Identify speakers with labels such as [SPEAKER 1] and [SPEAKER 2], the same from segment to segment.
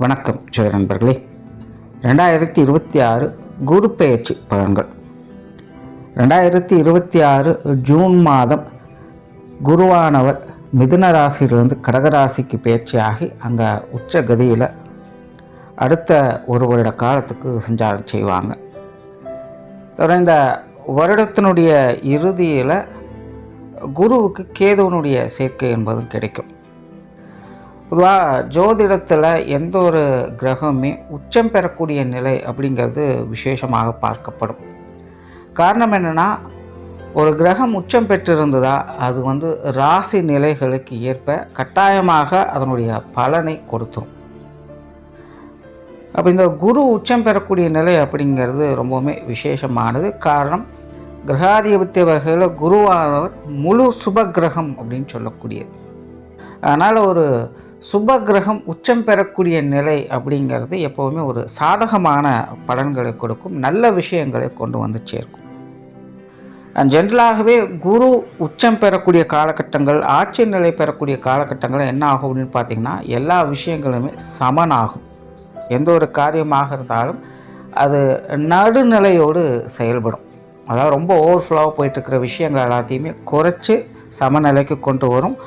[SPEAKER 1] வணக்கம் ஜோதி நண்பர்களே. 2026 குரு பெயர்ச்சி பலன்கள். 2026 ஜூன் மாதம் குருவானவர் மிதுன ராசியிலிருந்து கடகராசிக்கு பெயர்ச்சியாகி அங்கே உச்ச கதியில் அடுத்த ஒரு வருட காலத்துக்கு சஞ்சாரம் செய்வாங்க. இந்த வருடத்தினுடைய இறுதியில் குருவுக்கு கேதுவனுடைய சேர்க்கை என்பதும் கிடைக்கும். பொதுவாக ஜோதிடத்தில் எந்த ஒரு கிரகமே உச்சம் பெறக்கூடிய நிலை அப்படிங்கிறது விசேஷமாக பார்க்கப்படும். காரணம் என்னென்னா, ஒரு கிரகம் உச்சம் பெற்றிருந்ததா அது ராசி நிலைகளுக்கு ஏற்ப கட்டாயமாக அதனுடைய பலனை கொடுத்துரும். அப்போ இந்த குரு உச்சம் பெறக்கூடிய நிலை அப்படிங்கிறது ரொம்பவுமே விசேஷமானது. காரணம், கிரகாதிபத்திய வகையில் குருவானவர் முழு சுப கிரகம் அப்படின்னு சொல்லக்கூடியது. அதனால் ஒரு சுப கிரகம் உச்சம் பெறக்கூடிய நிலை அப்படிங்கிறது எப்போவுமே ஒரு சாதகமான பலன்களை கொடுக்கும், நல்ல விஷயங்களை கொண்டு வந்து சேர்க்கும். ஜென்ரலாகவே குரு உச்சம் பெறக்கூடிய காலகட்டங்கள், ஆட்சி நிலை பெறக்கூடிய காலகட்டங்கள் என்ன ஆகும் அப்படின்னு பார்த்திங்கன்னா, எல்லா விஷயங்களுமே சமனாகும். எந்த ஒரு காரியமாக இருந்தாலும் அது நடுநிலையோடு செயல்படும். அதாவது ரொம்ப ஓவர்ஃப்ளோவாக போயிட்டுருக்கிற விஷயங்கள் எல்லாத்தையுமே குறைச்சி சமநிலைக்கு கொண்டு வரும்.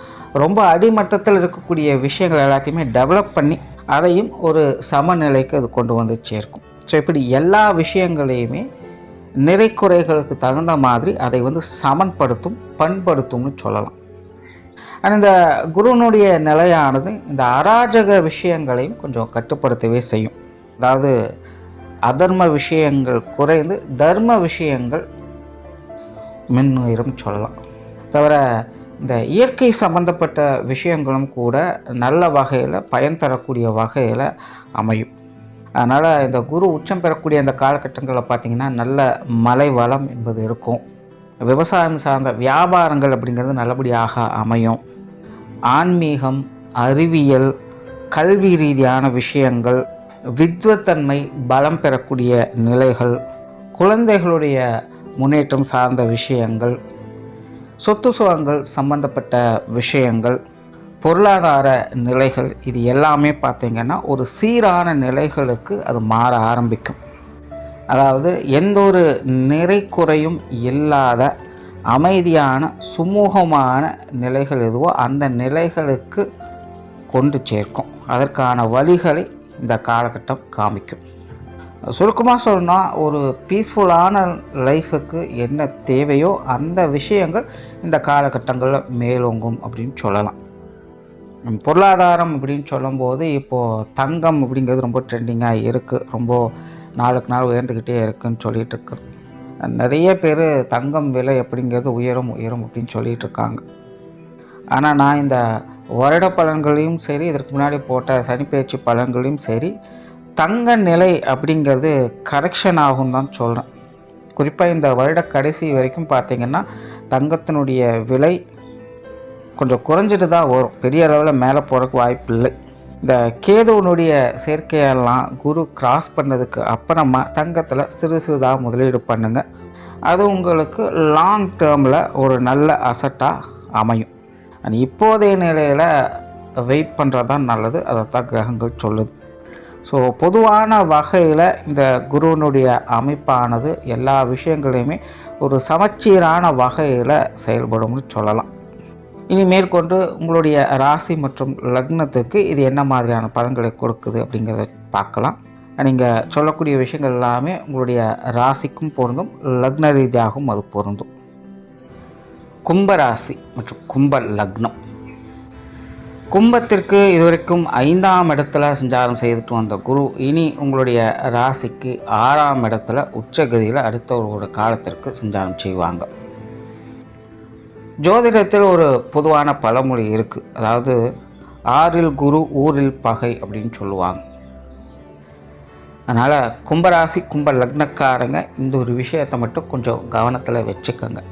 [SPEAKER 1] ரொம்ப அடிமட்டத்தில் இருக்கக்கூடிய விஷயங்கள் எல்லாத்தையுமே டெவலப் பண்ணி அதையும் ஒரு சமநிலைக்கு அது கொண்டு வந்து சேர்க்கும். ஸோ இப்படி எல்லா விஷயங்களையுமே நிறை குறைகளுக்கு தகுந்த மாதிரி அதை சமன்படுத்தும், பண்படுத்தும்னு சொல்லலாம். ஆனால் இந்த குருனுடைய நிலையானது இந்த அராஜக விஷயங்களையும் கொஞ்சம் கட்டுப்படுத்தவே செய்யும். அதாவது அதர்ம விஷயங்கள் குறைந்து தர்ம விஷயங்கள் மின்னுயிரும் சொல்லலாம். தவிர இந்த இயற்கை சம்பந்தப்பட்ட விஷயங்களும் கூட நல்ல வகையில் பயன் தரக்கூடிய வகையில் அமையும். அதனால் இந்த குரு உச்சம் பெறக்கூடிய அந்த காலகட்டங்களில் பார்த்திங்கன்னா நல்ல மழை வளம் என்பது இருக்கும். விவசாயம் சார்ந்த வியாபாரங்கள் அப்படிங்கிறது நல்லபடியாக அமையும். ஆன்மீகம், அறிவியல், கல்வி ரீதியான விஷயங்கள், வித்வத்தன்மை பலம் பெறக்கூடிய நிலைகள், குழந்தைகளுடைய முன்னேற்றம் சார்ந்த விஷயங்கள், சொத்து சுகங்கள் சம்பந்தப்பட்ட விஷயங்கள், பொருளாதார நிலைகள், இது எல்லாமே பார்த்திங்கன்னா ஒரு சீரான நிலைகளுக்கு அது மாற ஆரம்பிக்கும். அதாவது எந்த ஒரு நிறை குறையும் இல்லாத அமைதியான சுமூகமான நிலைகள் எதுவோ அந்த நிலைகளுக்கு கொண்டு சேர்க்கும். அதற்கான வழிகளை இந்த காலகட்டம் காமிக்கும். சுருக்கமாக சொல்லணும்னா, ஒரு பீஸ்ஃபுல்லான லைஃபுக்கு என்ன தேவையோ அந்த விஷயங்கள் இந்த காலகட்டங்களில் மேலோங்கும் அப்படின்னு சொல்லலாம். பொருளாதாரம் அப்படின்னு சொல்லும்போது இப்போது தங்கம் அப்படிங்கிறது ரொம்ப ட்ரெண்டிங்காக இருக்குது. ரொம்ப நாளுக்கு நாள் உயர்ந்துக்கிட்டே இருக்குதுன்னு சொல்லிகிட்டு இருக்கு. நிறைய பேர் தங்கம் விலை அப்படிங்கிறது உயரும் உயரும் அப்படின்னு சொல்லிகிட்டு இருக்காங்க. ஆனால் நான் இந்த வருட பலன்களையும் சரி, இதற்கு முன்னாடி போட்ட சனிப்பெயர்ச்சி பலன்களையும் சரி, தங்க நிலை அப்படிங்கிறது கரெக்ஷன் ஆகும் தான் சொல்கிறேன். குறிப்பாக இந்த வருட கடைசி வரைக்கும் பார்த்திங்கன்னா தங்கத்தினுடைய விலை கொஞ்சம் குறைஞ்சிட்டு தான் வரும். பெரிய அளவில் மேலே போகிறதுக்கு வாய்ப்பு இல்லை. இந்த கேதுவனுடைய சேர்க்கையெல்லாம் குரு கிராஸ் பண்ணதுக்கு அப்புறமா தங்கத்தில் சிறு சிறிதாக முதலீடு பண்ணுங்கள். அது உங்களுக்கு லாங் டேர்மில் ஒரு நல்ல அசட்டாக அமையும். இப்போதைய நிலையில் வெயிட் பண்ணுறது தான் நல்லது. அதைத்தான் கிரகங்கள் சொல்லுது. ஸோ பொதுவான வகையில் இந்த குருவனுடைய அமைப்பானது எல்லா விஷயங்களையுமே ஒரு சமச்சீரான வகையில் செயல்படும்னு சொல்லலாம். இனி மேற்கொண்டு உங்களுடைய ராசி மற்றும் லக்னத்துக்கு இது என்ன மாதிரியான பலன்களை கொடுக்குது அப்படிங்கிறத பார்க்கலாம். நீங்கள் சொல்லக்கூடிய விஷயங்கள் எல்லாமே உங்களுடைய ராசிக்கும் பொருந்தும், லக்ன ரீதியாகவும் அது பொருந்தும். கும்பராசி மற்றும் கும்ப லக்னம். கும்பத்திற்கு இதுவரைக்கும் 5ஆம் இடத்துல சஞ்சாரம் செய்துட்டு வந்த குரு இனி உங்களுடைய ராசிக்கு 6ஆம் இடத்துல உச்சகதியில் அடுத்த ஒரு காலத்திற்கு சஞ்சாரம் செய்வாங்க. ஜோதிடத்தில் ஒரு பொதுவான பழமொழி இருக்குது. அதாவது 6இல் குரு ஊரில் பகை அப்படின்னு சொல்லுவாங்க. அதனால் கும்பராசி கும்ப லக்னக்காரங்க இந்த ஒரு விஷயத்தை மட்டும் கொஞ்சம் கவனத்தில் வச்சுக்கோங்க.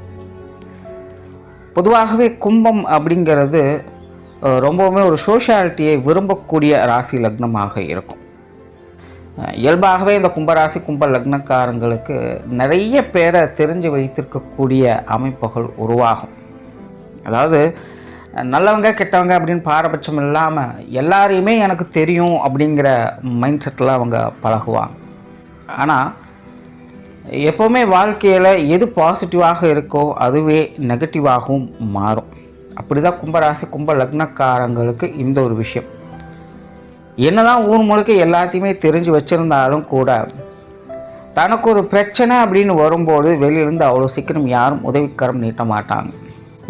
[SPEAKER 1] பொதுவாகவே கும்பம் அப்படிங்கிறது ரொம்பவுமே ஒரு சோஷியாலிட்டியை விரும்பக்கூடிய ராசி லக்னமாக இருக்கும். இயல்பாகவே இந்த கும்பராசி கும்ப லக்னக்காரங்களுக்கு நிறைய பேரை தெரிஞ்சு வைத்திருக்கக்கூடிய அமைப்புகள் உருவாகும். அதாவது நல்லவங்க கெட்டவங்க அப்படின்னு பாரபட்சம் இல்லாமல் எல்லாரையுமே எனக்கு தெரியும் அப்படிங்கிற மைண்ட் செட்டில் அவங்க பழகுவாங்க. ஆனால் எப்போவுமே வாழ்க்கையில் எது பாசிட்டிவாக இருக்கோ அதுவே நெகட்டிவாகவும் மாறும். அப்படி தான் கும்பராசி கும்ப லக்னக்காரங்களுக்கு இந்த ஒரு விஷயம். என்னதான் ஊர் முழுக்க எல்லாத்தையுமே தெரிஞ்சு வச்சுருந்தாலும் கூட தனக்கு ஒரு பிரச்சனை அப்படின்னு வரும்போது வெளியிலேருந்து அவ்வளோ சீக்கிரம் யாரும் உதவிக்கரம் நீட்ட மாட்டாங்க.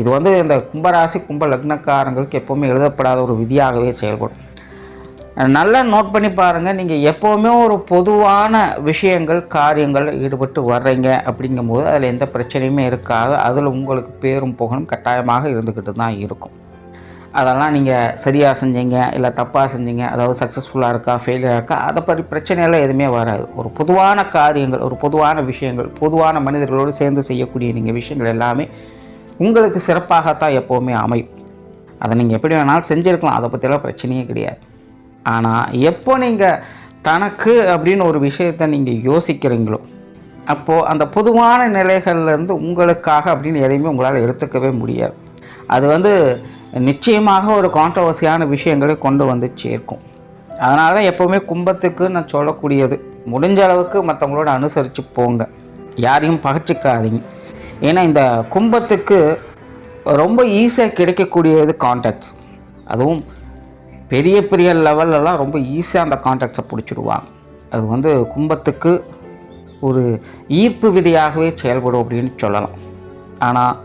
[SPEAKER 1] இது இந்த கும்பராசி கும்ப லக்னக்காரங்களுக்கு எப்போவுமே எழுதப்படாத ஒரு விதியாகவே செயல்படும். நல்லா நோட் பண்ணி பாருங்கள். நீங்கள் எப்போவுமே ஒரு பொதுவான விஷயங்கள் காரியங்கள் ஈடுபட்டு வர்றீங்க அப்படிங்கும்போது அதில் எந்த பிரச்சனையுமே இருக்காது. அதில் உங்களுக்கு பேரும் புகழும் கட்டாயமாக இருந்துக்கிட்டு தான் இருக்கும். அதெல்லாம் நீங்கள் சரியாக செஞ்சீங்க இல்லை தப்பாக செஞ்சீங்க, அதாவது சக்ஸஸ்ஃபுல்லாக இருக்கா ஃபெயிலியராக இருக்கா, அதை பற்றி பிரச்சனையெல்லாம் எதுவுமே வராது. ஒரு பொதுவான காரியங்கள், ஒரு பொதுவான விஷயங்கள், பொதுவான மனிதர்களோடு சேர்ந்து செய்யக்கூடிய நீங்கள் விஷயங்கள் எல்லாமே உங்களுக்கு சிறப்பாகத்தான் எப்போவுமே அமையும். அதை நீங்கள் எப்படி வேணாலும் செஞ்சுருக்கலாம், அதை பற்றியெல்லாம் பிரச்சனையே கிடையாது. ஆனால் எப்போ நீங்கள் தனக்கு அப்படின்னு ஒரு விஷயத்தை நீங்கள் யோசிக்கிறீங்களோ அப்போது அந்த பொதுவான நிலைகள்லேருந்து உங்களுக்காக அப்படின்னு எதையுமே உங்களால் எடுத்துக்கவே முடியாது. அது நிச்சயமாக ஒரு கான்ட்ரவர்சியான விஷயங்களை கொண்டு வந்து சேர்க்கும். அதனால தான் எப்போவுமே கும்பத்துக்கு நான் சொல்லக்கூடியது, முடிஞ்ச அளவுக்கு மற்றவங்களோட அனுசரித்து போங்க, யாரையும் பகைச்சிக்காதீங்க. ஏன்னா இந்த கும்பத்துக்கு ரொம்ப ஈஸியாக கிடைக்கக்கூடியது கான்டாக்ட்ஸ். அதுவும் பெரிய பெரிய லெவல்லலாம் ரொம்ப ஈஸியாக அந்த கான்டாக்ட்ஸை பிடிச்சிடுவாங்க. அது கும்பத்துக்கு ஒரு ஈர்ப்பு விதியாகவே செயல்படும் அப்படின்னு சொல்லலாம். ஆனால்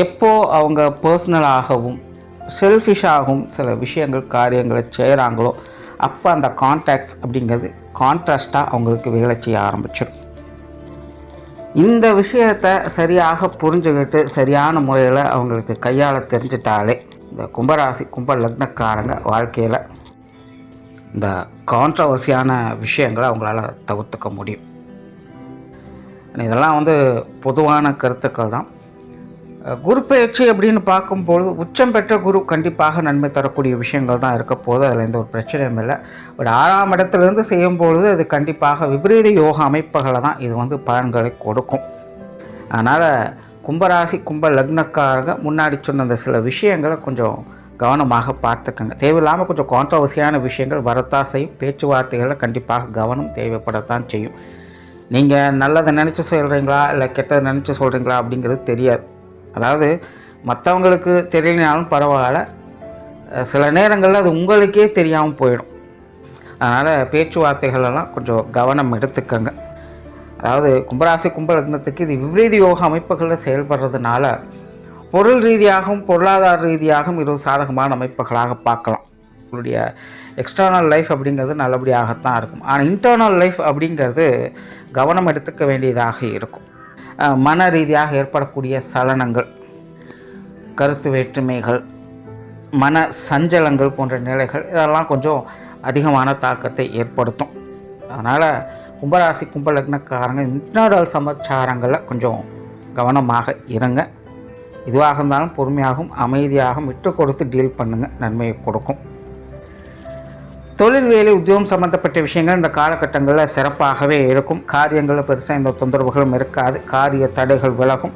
[SPEAKER 1] எப்போ அவங்க பர்சனலாகவும் செல்ஃபிஷாகவும் சில விஷயங்கள் காரியங்களை செய்கிறாங்களோ அப்போ அந்த கான்டாக்ட்ஸ் அப்படிங்கிறது கான்ட்ராஸ்டாக அவங்களுக்கு வேலை செய்ய ஆரம்பிச்சிடும். இந்த விஷயத்தை சரியாக புரிஞ்சுக்கிட்டு சரியான முறையில் அவங்களுக்கு கையாள தெரிஞ்சிட்டாலே இந்த கும்பராசி கும்ப லக்னக்காரங்க வாழ்க்கையில் இந்த கான்ட்ரவர்சியான விஷயங்களை அவங்களால தவிர்த்துக்க முடியும். இதெல்லாம் பொதுவான கருத்துக்கள் தான். குரு பயிற்சி அப்படின்னு பார்க்கும்பொழுது உச்சம் பெற்ற குரு கண்டிப்பாக நன்மை தரக்கூடிய விஷயங்கள் தான் இருக்க போது, அதில் எந்த ஒரு பிரச்சனையும் இல்லை. ஒரு 6ஆம் இடத்துலேருந்து செய்யும்பொழுது அது கண்டிப்பாக விபரீத யோக அமைப்புகளை தான் இது பலன்களை கொடுக்கும். அதனால் கும்பராசி கும்ப லக்னக்காரங்க முன்னாடி சொன்ன அந்த சில விஷயங்களை கொஞ்சம் கவனமாக பார்த்துக்கங்க. தேவையில்லாமல் கொஞ்சம் கான்ட்ரவர்சியான விஷயங்கள் வரத்தான் செய்யும். பேச்சுவார்த்தைகளில் கண்டிப்பாக கவனம் தேவைப்படத்தான் செய்யும். நீங்கள் நல்லதை நினச்சி சொல்கிறீங்களா இல்லை கெட்டதை நினச்சி சொல்கிறீங்களா அப்படிங்கிறது தெரியாது. அதாவது மற்றவங்களுக்கு தெரியலனாலும் பரவாயில்ல, சில நேரங்களில் அது உங்களுக்கே தெரியாமல் போயிடும். அதனால் பேச்சுவார்த்தைகளெல்லாம் கொஞ்சம் கவனம் எடுத்துக்கங்க. அதாவது கும்பராசி கும்ப லக்னத்துக்கு இது விபரீத யோக அமைப்புகளில் செயல்படுறதுனால பொருள் ரீதியாகவும் பொருளாதார ரீதியாகவும் இது சாதகமான அமைப்புகளாக பார்க்கலாம். உங்களுடைய எக்ஸ்டர்னல் லைஃப் அப்படிங்கிறது நல்லபடியாகத்தான் இருக்கும். ஆனால் இன்டர்னல் லைஃப் அப்படிங்கிறது கவனம் எடுத்துக்க வேண்டியதாக இருக்கும். மன ரீதியாக ஏற்படக்கூடிய சலனங்கள், கருத்து வேற்றுமைகள், மன சஞ்சலங்கள் போன்ற நிலைகள் இதெல்லாம் கொஞ்சம் அதிகமான தாக்கத்தை ஏற்படுத்தும். அதனால் கும்பராசி கும்ப லக்னக்காரங்க இன்டர்னல் சமாச்சாரங்களில் கொஞ்சம் கவனமாக இருங்க. இதுவாக இருந்தாலும் பொறுமையாகவும் அமைதியாகவும் விட்டு கொடுத்து டீல் பண்ணுங்கள், நன்மையை கொடுக்கும். தொழில் வேலை உத்தியோகம் சம்மந்தப்பட்ட விஷயங்கள் இந்த காலகட்டங்களில் சிறப்பாகவே இருக்கும். காரியங்களில் பெருசாக இந்த தொந்தரவுகளும் இருக்காது. காரிய தடைகள் விலகும்.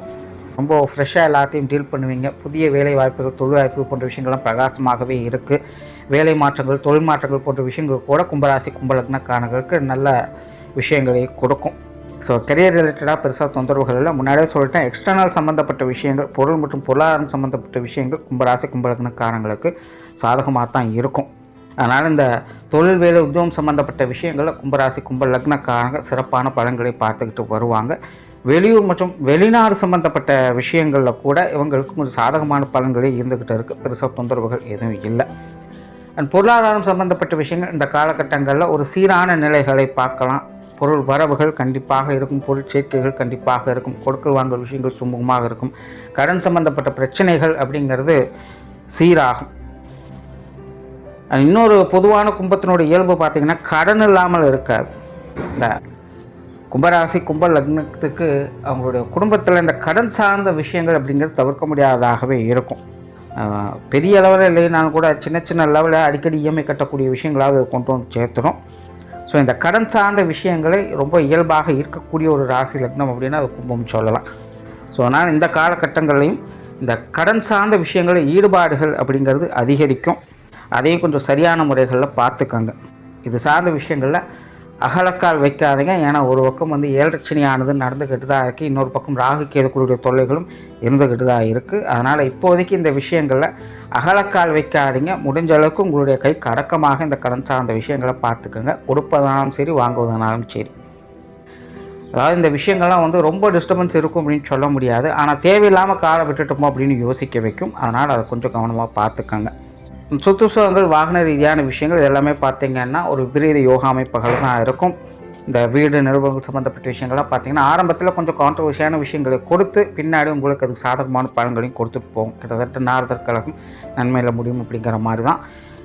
[SPEAKER 1] ரொம்ப ஃப்ரெஷ்ஷாக எல்லாத்தையும் டீல் பண்ணுவீங்க. புதிய வேலை வாய்ப்புகள், தொழில் வாய்ப்பு போன்ற விஷயங்கள்லாம் பிரகாசமாகவே இருக்குது. வேலை மாற்றங்கள், தொழில் மாற்றங்கள் போன்ற விஷயங்கள் கூட கும்பராசி கும்ப லக்னக்காரங்களுக்கு நல்ல விஷயங்களை கொடுக்கும். ஸோ கரியர் ரிலேட்டடாக பெருசாக தொந்தரவுகள் இல்லை. முன்னாடியே சொல்லிட்டேன், எக்ஸ்டர்னல் சம்மந்தப்பட்ட விஷயங்கள், பொருள் மற்றும் பொருளாதாரம் சம்மந்தப்பட்ட விஷயங்கள் கும்பராசி கும்ப லக்னக்காரங்களுக்கு சாதகமாக தான் இருக்கும். அதனால் இந்த தொழில் வேலை உத்தியோகம் சம்மந்தப்பட்ட விஷயங்களில் கும்பராசி கும்ப லக்னக்காரங்க சிறப்பான பலன்களை பார்த்துக்கிட்டு வருவாங்க. வெளியூர் மற்றும் வெளிநாடு சம்மந்தப்பட்ட விஷயங்களில் கூட இவங்களுக்கு ஒரு சாதகமான பலன்களே இருந்துக்கிட்டு இருக்குது. பெருசாக தொந்தரவுகள் எதுவும் இல்லை. அண்ட் பொருளாதாரம் சம்மந்தப்பட்ட விஷயங்கள் இந்த காலகட்டங்களில் ஒரு சீரான நிலைகளை பார்க்கலாம். பொருள் வரவுகள் கண்டிப்பாக இருக்கும். பொருள் சேர்க்கைகள் கண்டிப்பாக இருக்கும். கொடுக்கல் வாங்கல் விஷயங்கள் சுமூகமாக இருக்கும். கடன் சம்மந்தப்பட்ட பிரச்சனைகள் அப்படிங்கிறது சீராகும். இன்னொரு பொதுவான கும்பத்தினுடைய இயல்பு பார்த்திங்கன்னா கடன் இல்லாமல் இருக்காது. இந்த கும்பராசி கும்ப லக்னத்துக்கு அவங்களுடைய குடும்பத்தில் இந்த கடன் சார்ந்த விஷயங்கள் அப்படிங்கிறது தவிர்க்க முடியாததாகவே இருக்கும். பெரிய அளவில் இல்லைனாலும் கூட சின்ன சின்ன லெவலில் அடிக்கடி இஎம்ஐ கட்டக்கூடிய விஷயங்களாவது கொண்டு வந்து சேர்த்துடும். ஸோ இந்த கடன் சார்ந்த விஷயங்களை ரொம்ப இயல்பாக இருக்கக்கூடிய ஒரு ராசி லக்னம் அப்படின்னா அது கும்பம் சொல்லலாம். ஸோ அதனால் இந்த காலகட்டங்கள்லையும் இந்த கடன் சார்ந்த விஷயங்களில் ஈடுபாடுகள் அப்படிங்கிறது அதிகரிக்கும். அதையும் கொஞ்சம் சரியான முறைகளில் பார்த்துக்கோங்க. இது சார்ந்த விஷயங்களில் அகலக்கால் வைக்காதீங்க. ஏன்னா ஒரு பக்கம் வந்து 7 சனியானது நடந்துக்கிட்டு தான் இருக்குது, இன்னொரு பக்கம் ராகு கேதுக்களுடைய தொல்லைகளும் இருந்துக்கிட்டு தான் இருக்குது. அதனால் இப்போதைக்கு இந்த விஷயங்களில் அகலக்கால் வைக்காதீங்க. முடிஞ்ச அளவுக்கு உங்களுடைய கைக்கு அடக்கமாக இந்த கடன் சார்ந்த விஷயங்களை பார்த்துக்கோங்க. கொடுப்பதானாலும் சரி, வாங்குவதனாலும் சரி. அதாவது இந்த விஷயங்கள்லாம் வந்து ரொம்ப டிஸ்டர்பன்ஸ் இருக்கும் அப்படின்னு சொல்ல முடியாது. ஆனால் தேவையில்லாமல் காலை விட்டுட்டோமோ அப்படின்னு யோசிக்க வைக்கும். அதனால் அதை கொஞ்சம் கவனமாக பார்த்துக்கோங்க. சுற்றுச்சூழல்கள், வாகன ரீதியான விஷயங்கள் எல்லாமே பார்த்திங்கன்னா ஒரு விபரீத யோகா அமைப்புகள் தான் இருக்கும். இந்த வீடு நிறுவனங்கள் சம்மந்தப்பட்ட விஷயங்கள்லாம் பார்த்திங்கன்னா ஆரம்பத்தில் கொஞ்சம் கான்ட்ரவர்சியான விஷயங்களை கொடுத்து பின்னாடி உங்களுக்கு அதுக்கு சாதகமான பலன்களையும் கொடுத்துட்டு போகும். கிட்டத்தட்ட நாரதர் கழகம் நன்மையில் முடியும் அப்படிங்கிற மாதிரி தான்.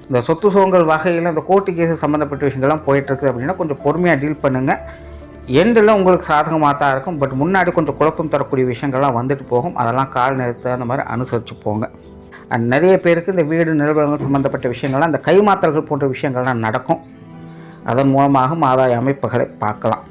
[SPEAKER 1] இந்த சொத்து சுகங்கள் வகையில் இந்த கோர்ட்டு கேஸு சம்மந்தப்பட்ட விஷயங்கள்லாம் போயிட்டுருக்கு அப்படின்னா கொஞ்சம் பொறுமையாக டீல் பண்ணுங்கள். எண்டில் உங்களுக்கு சாதகமாக தான் இருக்கும். பட் முன்னாடி கொஞ்சம் குழப்பம் தரக்கூடிய விஷயங்கள்லாம் வந்துட்டு போகும். அதெல்லாம் கால நேரத்தை அந்த மாதிரி அனுசரித்து போங்க. நிறைய பேருக்கு இந்த வீடு நிறுவனங்கள் சம்மந்தப்பட்ட விஷயங்கள்லாம் இந்த கைமாற்றல்கள் போன்ற விஷயங்கள்லாம் நடக்கும். அதன் மூலமாக ஆதாய அமைப்புகளை பார்க்கலாம்.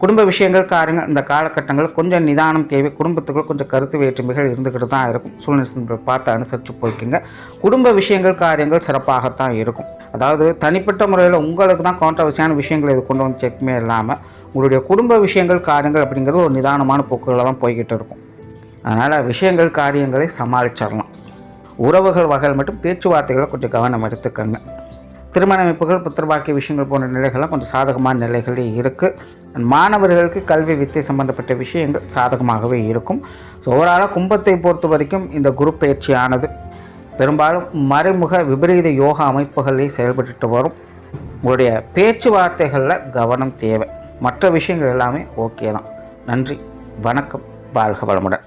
[SPEAKER 1] குடும்ப விஷயங்கள், காரியங்கள் இந்த காலகட்டங்கள் கொஞ்சம் நிதானம் தேவை. குடும்பத்துக்குள் கொஞ்சம் கருத்து வேற்றுமைகள் இருந்துக்கிட்டு தான் இருக்கும். சூழ்நிலை பார்த்து அனுசரித்து போய்க்குங்க. குடும்ப விஷயங்கள், காரியங்கள் சிறப்பாகத்தான் இருக்கும். அதாவது தனிப்பட்ட முறையில் உங்களுக்கு தான் கான்ட்ரவர்சியான விஷயங்களை இது கொண்டு வந்து செக்குமே இல்லாமல் உங்களுடைய குடும்ப விஷயங்கள், காரியங்கள் அப்படிங்கிறது ஒரு நிதானமான போக்குகளில் தான் போய்கிட்டு இருக்கும். அதனால் விஷயங்கள், காரியங்களை சமாளிச்சிடலாம். உறவுகள் வகையில் மட்டும் பேச்சுவார்த்தைகளை கொஞ்சம் கவனம் எடுத்துக்கோங்க. திருமண அமைப்புகள், புத்திரபாக்கிய விஷயங்கள் போன்ற நிலைகள்லாம் கொஞ்சம் சாதகமான நிலைகளே இருக்குது. மாணவர்களுக்கு கல்வி வித்தை சம்பந்தப்பட்ட விஷயங்கள் சாதகமாகவே இருக்கும். ஸோ ஓவராலாக கும்பத்தை பொறுத்த வரைக்கும் இந்த குரு பயிற்சியானது பெரும்பாலும் மறைமுக விபரீத யோகா அமைப்புகளே செயல்பட்டு வரும். உங்களுடைய பேச்சுவார்த்தைகளில் கவனம் தேவை. மற்ற விஷயங்கள் எல்லாமே ஓகே தான். நன்றி, வணக்கம், வாழ்க வளமுடன்.